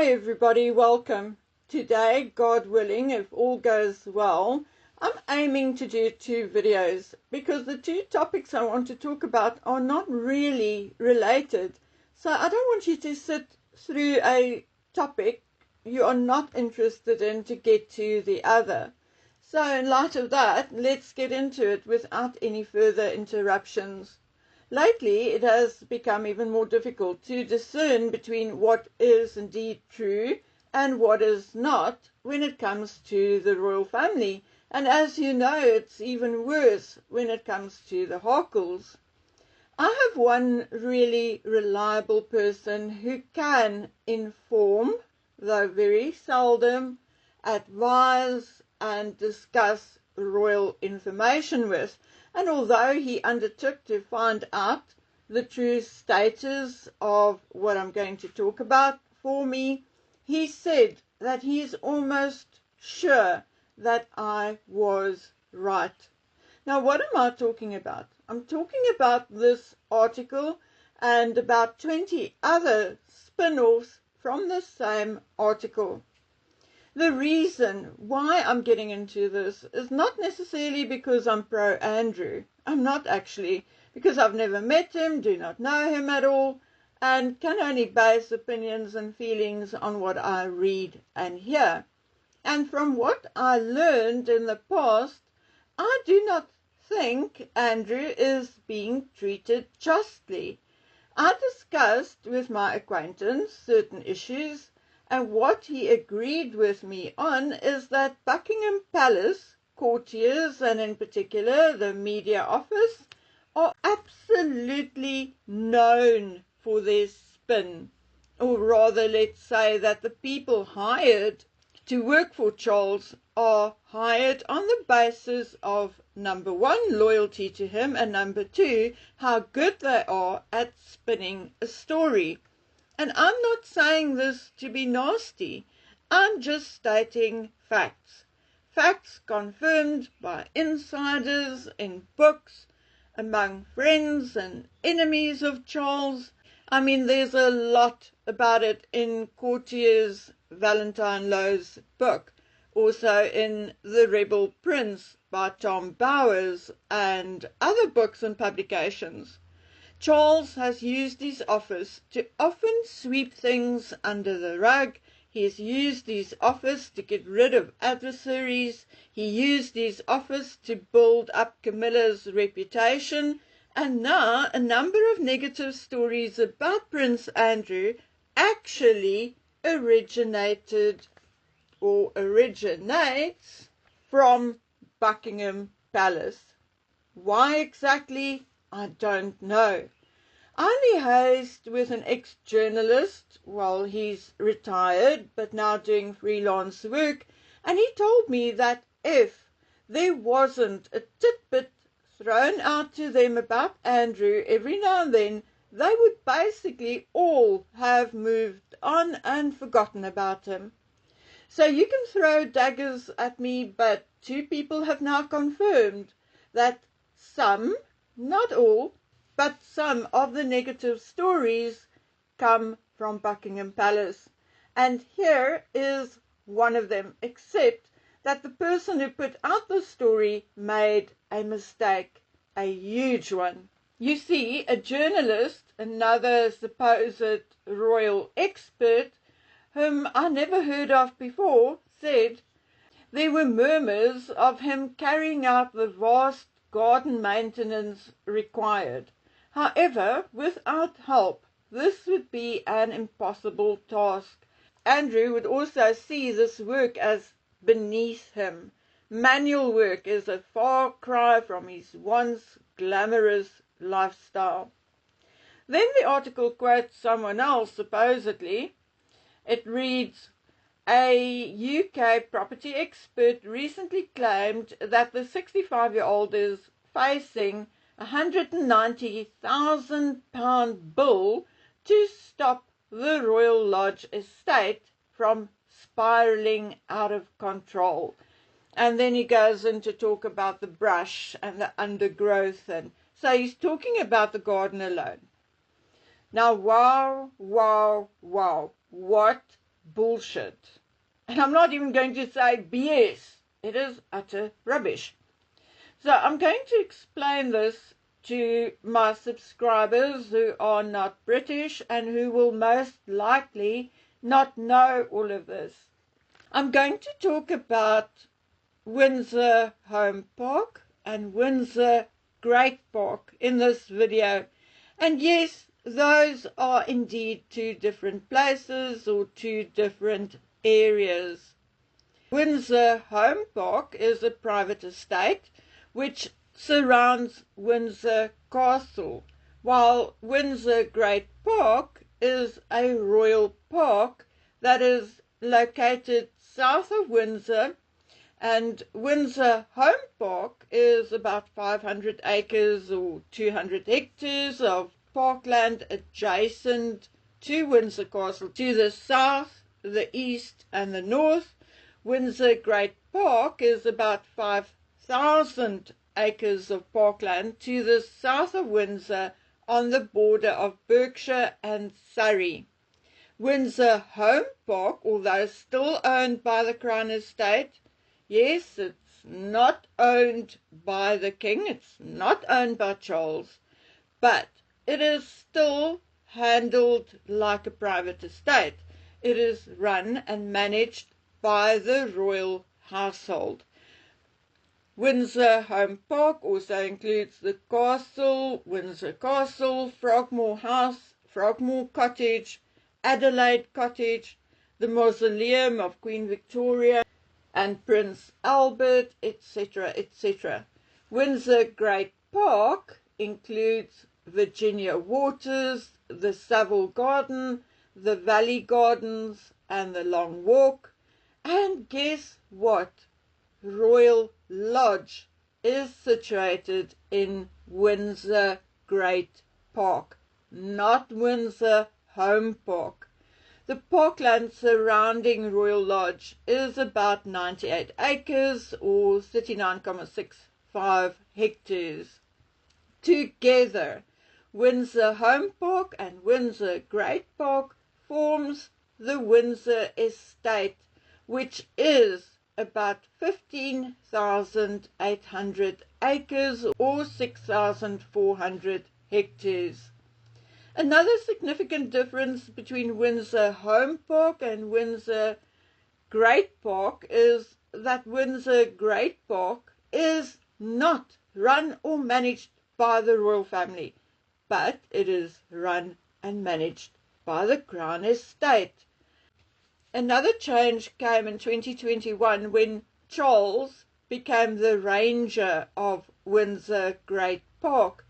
Hi everybody, welcome. Today, God willing, if all goes well, I'm aiming to do 2 videos because the 2 topics I want to talk about are not really related. So I don't want you to sit through a topic you are not interested in to get to the other. So in light of that, let's get into it without any further interruptions. Lately, it has become even more difficult to discern between what is indeed true and what is not when it comes to the royal family. And as you know, it's even worse when it comes to the Harkles. I have one really reliable person who can inform, though very seldom, advise and discuss royal information with. And although he undertook to find out the true status of what I'm going to talk about for me, he said that he is almost sure that I was right. Now, what am I talking about? I'm talking about this article and about 20 other spin-offs from the same article. The reason why I'm getting into this is not necessarily because I'm pro Andrew. I'm not actually, because I've never met him, do not know him at all, and can only base opinions and feelings on what I read and hear. And from what I learned in the past, I do not think Andrew is being treated justly. I discussed with my acquaintance certain issues, and what he agreed with me on is that Buckingham Palace courtiers, and in particular the media office, are absolutely known for their spin. Or rather, let's say that the people hired to work for Charles are hired on the basis of, number 1, loyalty to him, and number 2, how good they are at spinning a story. And I'm not saying this to be nasty. I'm just stating facts. Facts confirmed by insiders in books, among friends and enemies of Charles. I mean, there's a lot about it in Courtier's Valentine Lowe's book, also in The Rebel Prince by Tom Bowers, and other books and publications. Charles has used his office to often sweep things under the rug. He has used his office to get rid of adversaries. He used his office to build up Camilla's reputation. And now a number of negative stories about Prince Andrew actually originates from Buckingham Palace. Why exactly? I don't know. I only hazed with an ex-journalist, well, he's retired but now doing freelance work, and he told me that if there wasn't a tidbit thrown out to them about Andrew every now and then, they would basically all have moved on and forgotten about him. So you can throw daggers at me, but 2 people have now confirmed that some, not all, but some of the negative stories come from Buckingham Palace. And here is one of them, except that the person who put out the story made a mistake, a huge one. You see, a journalist, another supposed royal expert, whom I never heard of before, said there were murmurs of him carrying out the vast garden maintenance required. However, without help, this would be an impossible task. Andrew would also see this work as beneath him. Manual work is a far cry from his once glamorous lifestyle. Then the article quotes someone else, supposedly. It reads, a UK property expert recently claimed that the 65-year-old is facing a £190,000 bill to stop the Royal Lodge estate from spiralling out of control. And then he goes in to talk about the brush and the undergrowth, and so he's talking about the garden alone. Now, wow, what bullshit. And I'm not even going to say BS. It is utter rubbish. So I'm going to explain this to my subscribers who are not British and who will most likely not know all of this. I'm going to talk about Windsor Home Park and Windsor Great Park in this video. And yes, those are indeed two different places or two different areas. Windsor Home Park is a private estate which surrounds Windsor Castle, while Windsor Great Park is a royal park that is located south of Windsor, and Windsor Home Park is about 500 acres or 200 hectares of parkland adjacent to Windsor Castle to the south, the east and the north. Windsor Great Park is about 5,000 acres of parkland to the south of Windsor on the border of Berkshire and Surrey. Windsor Home Park, although still owned by the Crown Estate, yes, it's not owned by the King, it's not owned by Charles, but it is still handled like a private estate. It is run and managed by the royal household. Windsor Home Park also includes the castle, Windsor Castle, Frogmore House, Frogmore Cottage, Adelaide Cottage, the mausoleum of Queen Victoria and Prince Albert, etc., etc. Windsor Great Park includes Virginia Waters, the Savile Garden, the Valley Gardens and the Long Walk. And guess what? Royal Lodge is situated in Windsor Great Park, not Windsor Home Park. The parkland surrounding Royal Lodge is about 98 acres or 39.65 hectares. Together, Windsor Home Park and Windsor Great Park forms the Windsor Estate, which is about 15,800 acres or 6,400 hectares. Another significant difference between Windsor Home Park and Windsor Great Park is that Windsor Great Park is not run or managed by the royal family, but it is run and managed by the Crown Estate. Another change came in 2021 when Charles became the Ranger of Windsor Great Park,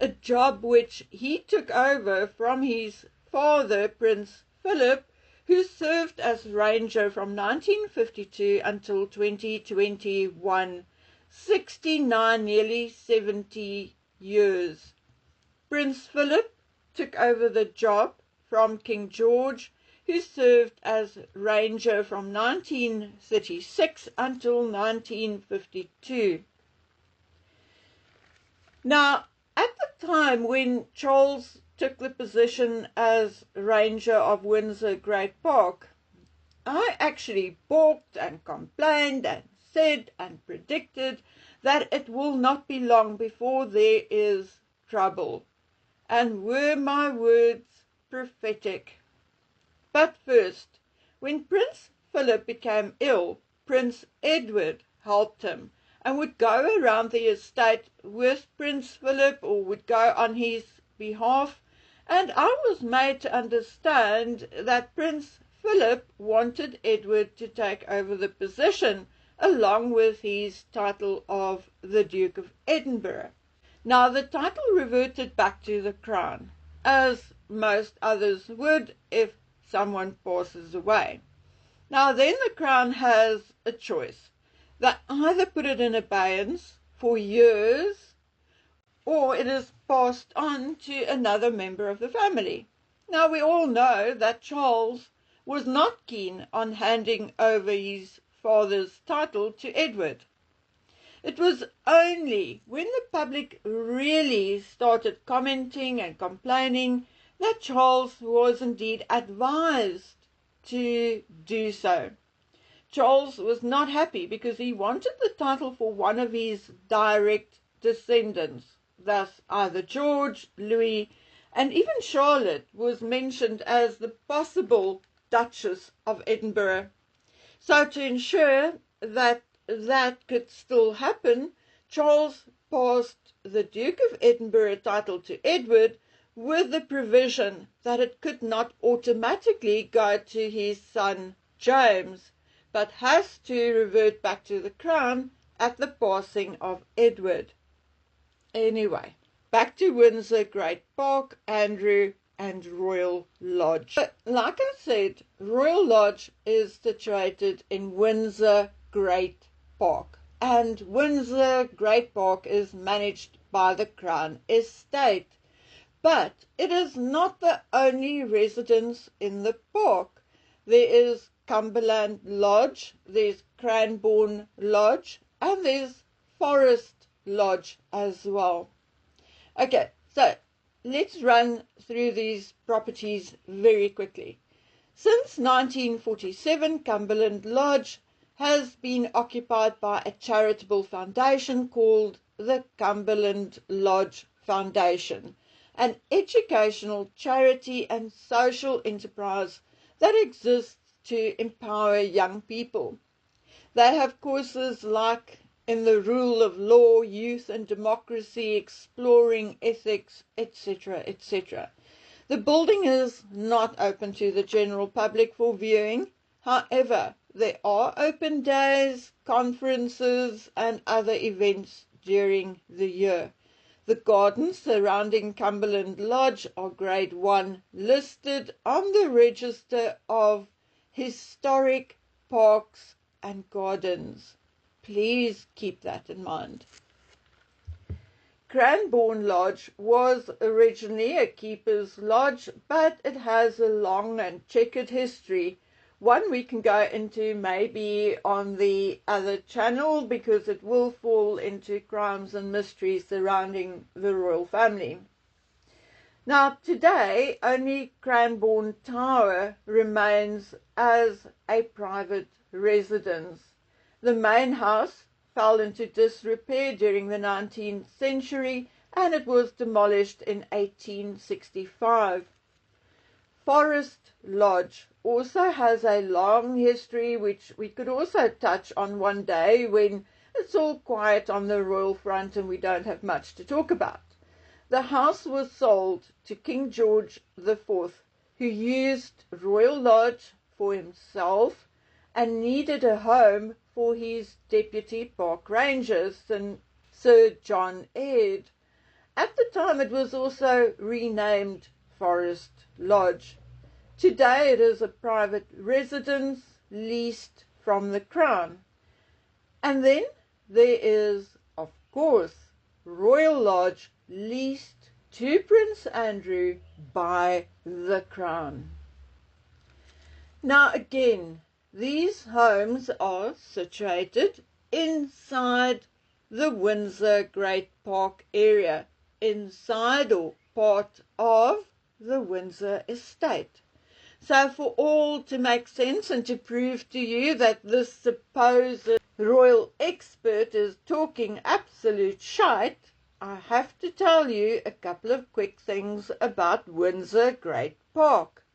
a job which he took over from his father, Prince Philip, who served as Ranger from 1952 until 2021, 69, nearly 70 years. Prince Philip took over the job from King George, who served as Ranger from 1936 until 1952. Now, at the time when Charles took the position as Ranger of Windsor Great Park, I actually balked and complained and said and predicted that it will not be long before there is trouble. And were my words prophetic? But first, when Prince Philip became ill, Prince Edward helped him and would go around the estate with Prince Philip or would go on his behalf, and I was made to understand that Prince Philip wanted Edward to take over the position along with his title of the Duke of Edinburgh. Now the title reverted back to the Crown, as most others would if someone passes away. Now then the Crown has a choice. They either put it in abeyance for years or it is passed on to another member of the family. Now we all know that Charles was not keen on handing over his father's title to Edward. It was only when the public really started commenting and complaining that Charles was indeed advised to do so. Charles was not happy because he wanted the title for one of his direct descendants. Thus, either George, Louis, and even Charlotte was mentioned as the possible Duchess of Edinburgh. So to ensure that that could still happen, Charles passed the Duke of Edinburgh title to Edward with the provision that it could not automatically go to his son James, but has to revert back to the crown at the passing of Edward. Anyway, back to Windsor Great Park, Andrew, and Royal Lodge. Like I said, Royal Lodge is situated in Windsor Great Park, and Windsor Great Park is managed by the Crown Estate. But it is not the only residence in the park. There is Cumberland Lodge, there's Cranbourne Lodge, and there's Forest Lodge as well. Okay, so let's run through these properties very quickly. Since 1947, Cumberland Lodge has been occupied by a charitable foundation called the Cumberland Lodge Foundation, an educational charity and social enterprise that exists to empower young people. They have courses like in the rule of law, youth and democracy, exploring ethics, etc., etc. The building is not open to the general public for viewing. However, there are open days, conferences and other events during the year. The gardens surrounding Cumberland Lodge are Grade 1 listed on the Register of Historic Parks and Gardens. Please keep that in mind. Cranbourne Lodge was originally a keeper's lodge, but it has a long and checkered history. One we can go into maybe on the other channel because it will fall into crimes and mysteries surrounding the royal family. Now today only Cranbourne Tower remains as a private residence. The main house fell into disrepair during the 19th century and it was demolished in 1865. Forest Lodge also has a long history which we could also touch on one day when it's all quiet on the royal front and we don't have much to talk about. The house was sold to King George IV, who used Royal Lodge for himself and needed a home for his deputy park rangers, and Sir John Eyre. At the time it was also renamed Forest Lodge. Today it is a private residence leased from the Crown. And then there is, of course, Royal Lodge leased to Prince Andrew by the Crown. Now again, these homes are situated inside the Windsor Great Park area, inside or part of the Windsor estate. So for all to make sense and to prove to you that this supposed royal expert is talking absolute shite, I have to tell you a couple of quick things about Windsor Great Park.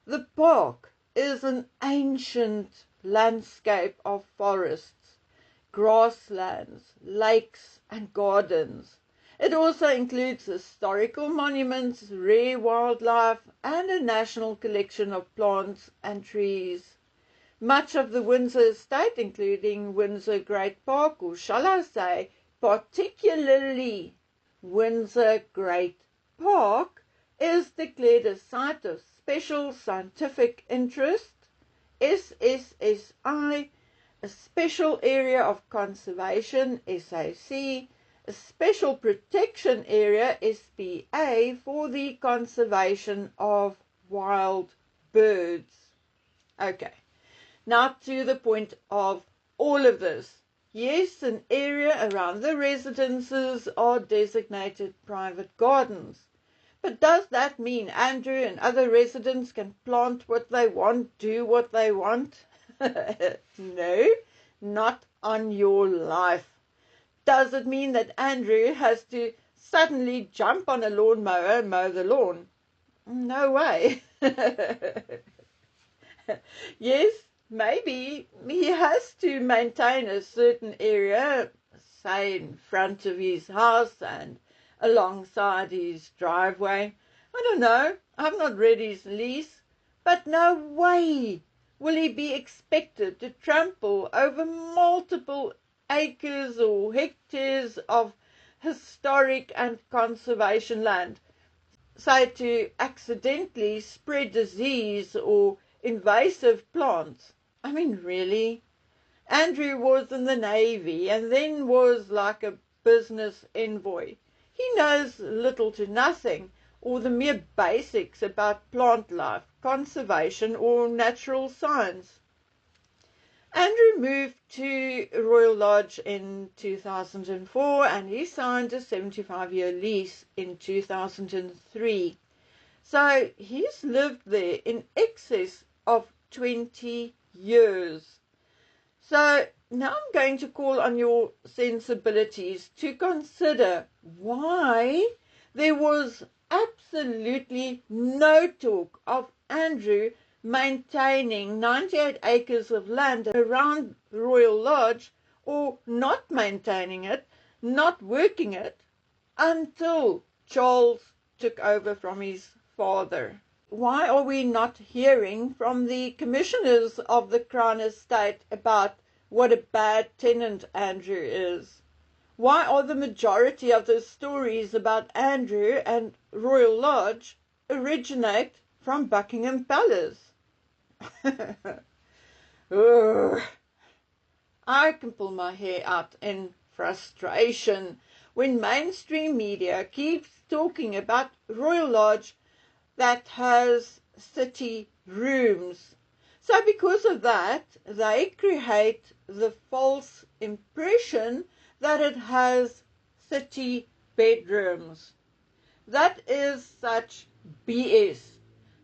The park is an ancient landscape of forests, grasslands, lakes and gardens. It also includes historical monuments, rare wildlife and a national collection of plants and trees. Much of the Windsor estate, including Windsor Great Park, or shall I say, particularly Windsor Great Park, is declared a Site of Special Scientific Interest, SSSI, a Special Area of Conservation, SAC, a Special Protection Area, SPA, for the conservation of wild birds. Okay, now to the point of all of this. Yes, an area around the residences are designated private gardens, But does that mean Andrew and other residents can plant what they want, do what they want? No, not on your life. Does it mean that Andrew has to suddenly jump on a lawnmower and mow the lawn? No way. Yes, maybe he has to maintain a certain area, say in front of his house and alongside his driveway. I don't know. I've not read his lease. But no way will he be expected to trample over multiple acres or hectares of historic and conservation land, say to accidentally spread disease or invasive plants. I mean, really? Andrew was in the Navy and then was like a business envoy. He knows little to nothing or the mere basics about plant life, conservation or natural science. Andrew moved to Royal Lodge in 2004 and he signed a 75-year lease in 2003. So he's lived there in excess of 20 years. So now I'm going to call on your sensibilities to consider why there was absolutely no talk of Andrew maintaining 98 acres of land around Royal Lodge, or not maintaining it, not working it, until Charles took over from his father. Why are we not hearing from the commissioners of the Crown Estate about what a bad tenant Andrew is? Why are the majority of the stories about Andrew and Royal Lodge originate from Buckingham Palace? Ugh. I can pull my hair out in frustration when mainstream media keeps talking about Royal Lodge that has city rooms. So because of that, they create the false impression that it has city bedrooms. That is such BS.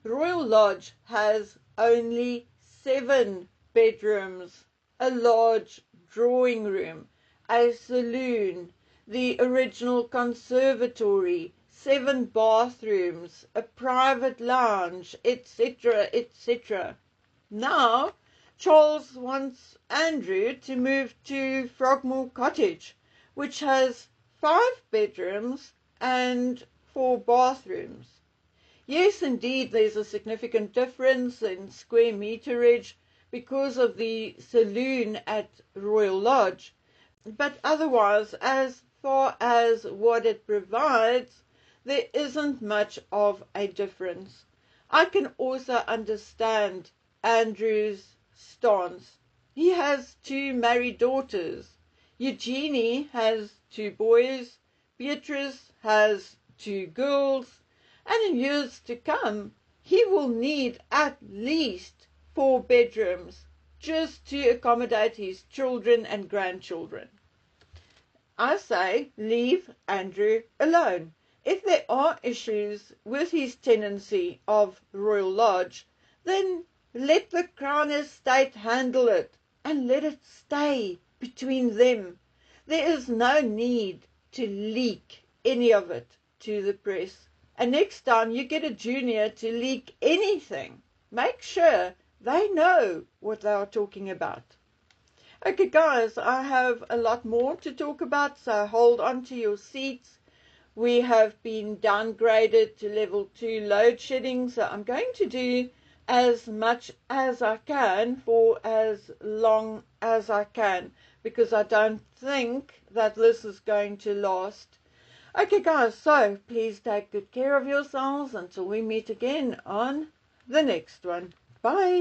Royal Lodge has only 7 bedrooms, a large drawing room, a saloon, the original conservatory, 7 bathrooms, a private lounge, etc., etc. Now, Charles wants Andrew to move to Frogmore Cottage, which has 5 bedrooms and 4 bathrooms. Yes, indeed, there's a significant difference in square meterage because of the saloon at Royal Lodge, but otherwise, as far as what it provides, there isn't much of a difference. I can also understand Andrew's stance. He has 2 married daughters. Eugenie has 2 boys. Beatrice has 2 girls. And in years to come, he will need at least 4 bedrooms just to accommodate his children and grandchildren. I say leave Andrew alone. If there are issues with his tenancy of Royal Lodge, then let the Crown Estate handle it and let it stay between them. There is no need to leak any of it to the press. And next time you get a junior to leak anything, make sure they know what they are talking about. Okay guys, I have a lot more to talk about, so hold on to your seats. We have been downgraded to level 2 load shedding, so I'm going to do as much as I can for as long as I can, because I don't think that this is going to last. Okay guys, so please take good care of yourselves until we meet again on the next one. Bye.